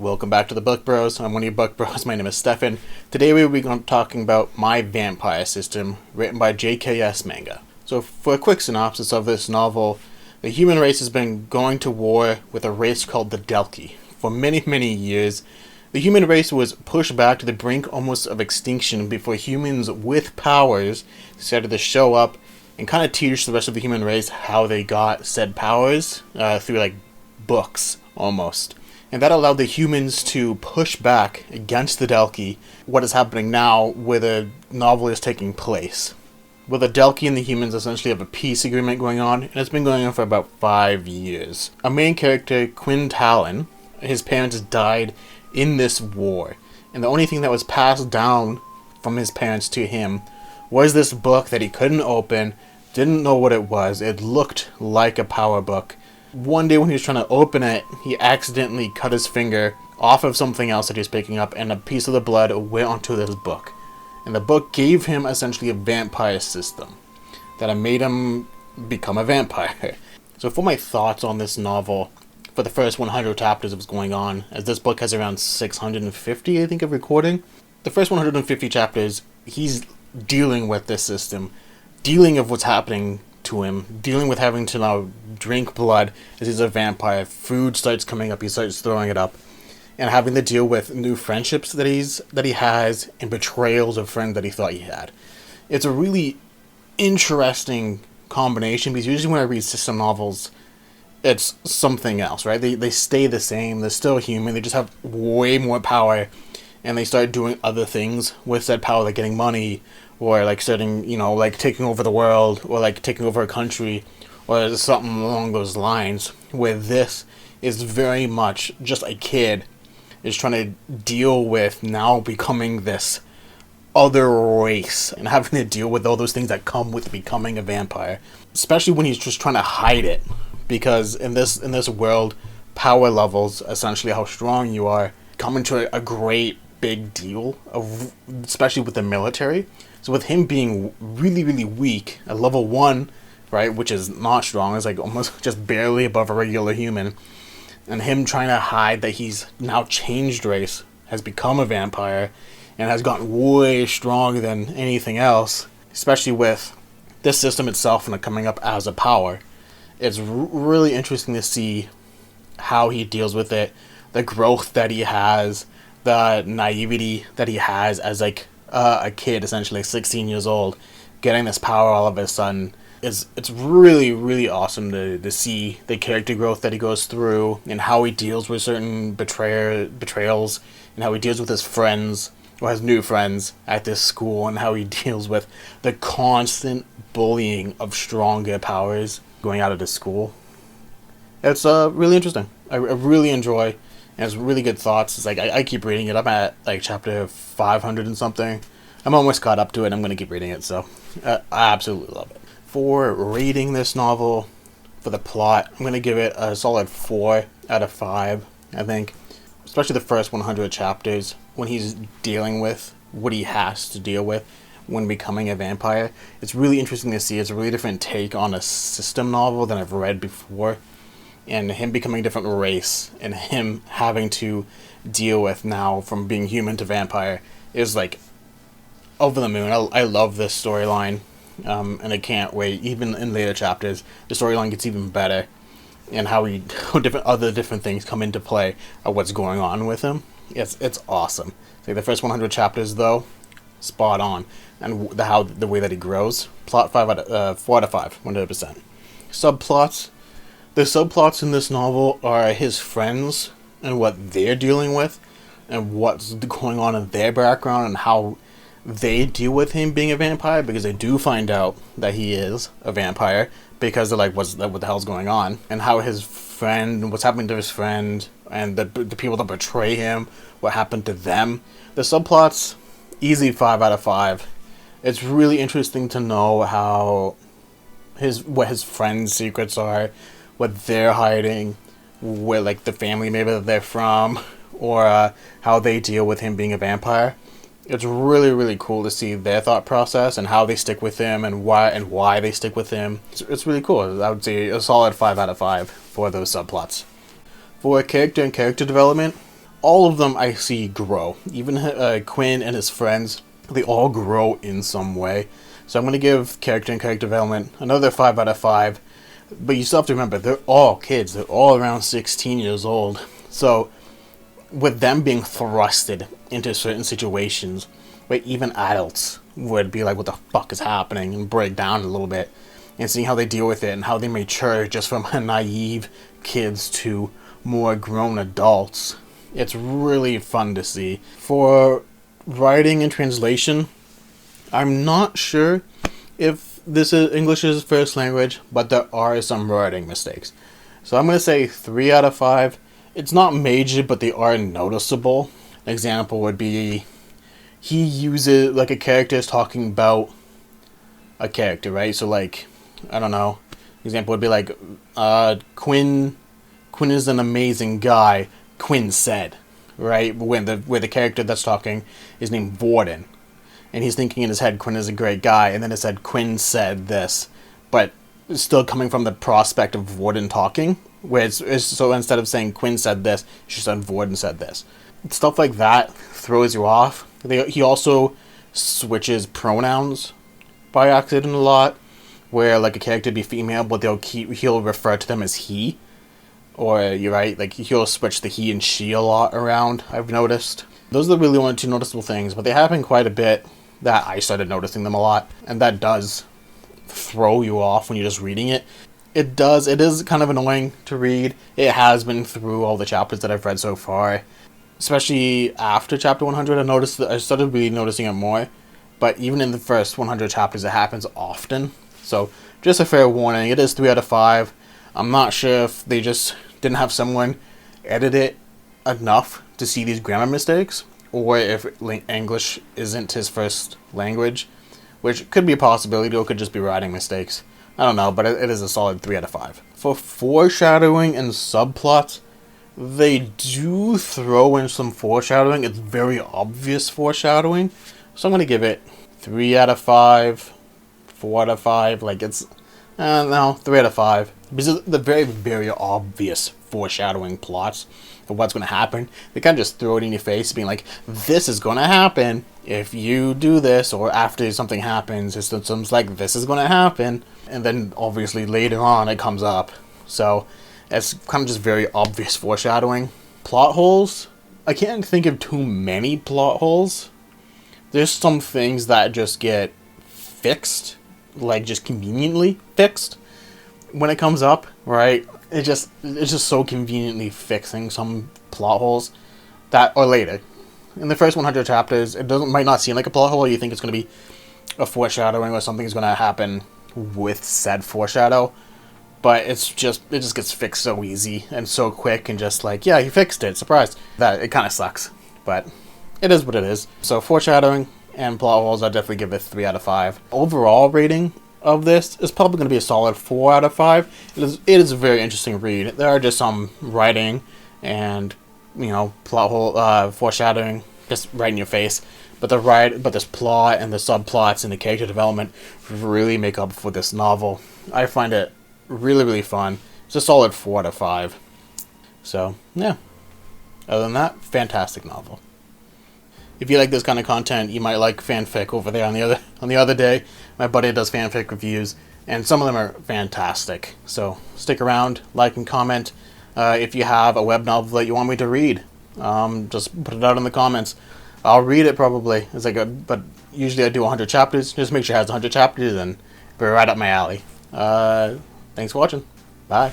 Welcome back to the Book Bros. I'm one of your Book Bros. My name is Stefan. Today we will be talking about My Vampire System, written by JKS Manga. So for a quick synopsis of this novel, the human race has been going to war with a race called the Delki. For many years, the human race was pushed back to the brink almost of extinction before humans with powers decided to show up and kind of teach the rest of the human race how they got said powers through like books almost. And that allowed the humans to push back against the Delki, what is happening now where the novel is taking place. Well, the Delki and the humans essentially have a peace agreement going on, and it's been going on for about 5 years. Our main character, Quinn Talon, his parents died in this war, and the only thing that was passed down from his parents to him was this book that he couldn't open, didn't know what it was. It looked like a power book. One day when he was trying to open it, he accidentally cut his finger off of something else that he was picking up, and a piece of the blood went onto this book. And the book gave him essentially a vampire system that made him become a vampire. So for my thoughts on this novel, for the first 100 chapters it was going on, as this book has around 650, I think, of recording. The first 150 chapters, he's dealing with this system, dealing with what's happening to him, dealing with having to now drink blood as he's a vampire. Food starts coming up, he starts throwing it up, and having to deal with new friendships that he has, and betrayals of friends that he thought he had. It's a really interesting combination, because usually when I read system novels, it's something else, right? They stay the same, they're still human, they just have way more power, and they start doing other things with that power, like getting money, or like starting, like taking over the world, or like taking over a country, or something along those lines, where this is very much just a kid is trying to deal with now becoming this other race, and having to deal with all those things that come with becoming a vampire, especially when he's just trying to hide it, because in this world, power levels, essentially how strong you are, come into a great big deal, especially with the military. So with him being really weak at level 1, right, which is not strong, it's like almost just barely above a regular human, and him trying to hide that he's now changed race, has become a vampire, and has gotten way stronger than anything else, especially with this system itself and it coming up as a power. It's really interesting to see how he deals with it, the growth that he has, the naivety that he has as like a kid, essentially 16 years old, getting this power all of a sudden. It's really awesome to see the character growth that he goes through, and how he deals with certain betrayals, and how he deals with his friends, or his new friends at this school, and how he deals with the constant bullying of stronger powers going out of the school. It's really interesting. I really enjoy. It has really good thoughts. It's like I keep reading it. I'm at like chapter 500 and something. I'm almost caught up to it. I'm going to keep reading it, so I absolutely love it. For rating this novel, for the plot, I'm going to give it a solid 4 out of 5, I think. Especially the first 100 chapters, when he's dealing with what he has to deal with when becoming a vampire. It's really interesting to see. It's a really different take on a system novel than I've read before. And him becoming a different race, and him having to deal with now from being human to vampire, is like over the moon. I love this storyline, and I can't wait. Even in later chapters, the storyline gets even better, and how different things come into play of what's going on with him. It's awesome. Like the first 100 chapters, though, spot on, and the way that he grows. Plot 4 out of 5, 100%. Subplots. The subplots in this novel are his friends and what they're dealing with, and what's going on in their background, and how they deal with him being a vampire, because they do find out that he is a vampire, because they're like, what the hell's going on? And how his friend, what's happening to his friend, and the people that betray him, what happened to them. The subplots, easy 5 out of 5. It's really interesting to know how what his friends' secrets are, what they're hiding, where like the family maybe that they're from, or how they deal with him being a vampire. It's really cool to see their thought process, and how they stick with him, and why they stick with him. It's really cool. I would say a solid 5 out of 5 for those subplots. For character and character development, all of them I see grow. Even Quinn and his friends, they all grow in some way. So I'm going to give character and character development another 5 out of 5. But you still have to remember, they're all kids. They're all around 16 years old. So with them being thrusted into certain situations where even adults would be like, what the fuck is happening, and break down a little bit, and seeing how they deal with it and how they mature just from naive kids to more grown adults. It's really fun to see. For writing and translation, I'm not sure if this is English's first language, but there are some writing mistakes. So I'm going to say 3 out of 5. It's not major, but they are noticeable. An example would be, he uses, like, a character is talking about a character, right? So, like, I don't know. Example would be like, Quinn is an amazing guy, Quinn said, right? Where the character that's talking is named Warden. And he's thinking in his head, Quinn is a great guy, and then it said, Quinn said this. But it's still coming from the prospect of Warden talking, where so instead of saying Quinn said this, she said Warden said this. Stuff like that throws you off. He also switches pronouns by accident a lot, where like a character be female, but he'll refer to them as he. Or, you're right, like he'll switch the he and she a lot around, I've noticed. Those are the really only 2 noticeable things, but they happen quite a bit that I started noticing them a lot, and that does throw you off when you're just reading it. It is kind of annoying to read. It has been through all the chapters that I've read so far. Especially after chapter 100, I started really noticing it more. But even in the first 100 chapters, it happens often. So, just a fair warning, it is 3 out of 5. I'm not sure if they just didn't have someone edit it enough to see these grammar mistakes, or if English isn't his first language, which could be a possibility, or could just be writing mistakes. I don't know, but it is a solid 3 out of 5. For foreshadowing and subplots, they do throw in some foreshadowing. It's very obvious foreshadowing. So I'm going to give it 3 out of 5, 4 out of 5. Like, it's, no, 3 out of 5. Because the very, very obvious foreshadowing plots for what's going to happen. They kind of just throw it in your face, being like, this is going to happen if you do this, or after something happens, it's something like, this is going to happen. And then, obviously, later on, it comes up. So, it's kind of just very obvious foreshadowing. Plot holes? I can't think of too many plot holes. There's some things that just get fixed, like just conveniently fixed when it comes up, right? It's just so conveniently fixing some plot holes that are later. In the first 100 chapters, might not seem like a plot hole. You think it's going to be a foreshadowing or something's going to happen with said foreshadow, but it just gets fixed so easy and so quick, and just like, yeah, he fixed it, surprise. That it kind of sucks, but it is what it is. So foreshadowing and plot holes, I'll definitely give it 3 out of 5. Overall rating of this is probably going to be a solid 4 out of 5. It is a very interesting read. There are just some writing and, you know, plot hole, foreshadowing just right in your face. But this plot and the subplots and the character development really make up for this novel. I find it really, really fun. It's a solid 4 out of 5. So, yeah. Other than that, fantastic novel. If you like this kind of content, you might like fanfic over there on the other day. My buddy does fanfic reviews, and some of them are fantastic. So stick around, like and comment. If you have a web novel that you want me to read, just put it out in the comments. I'll read it probably. But usually I do 100 chapters. Just make sure it has 100 chapters, and we're right up my alley. Thanks for watching. Bye.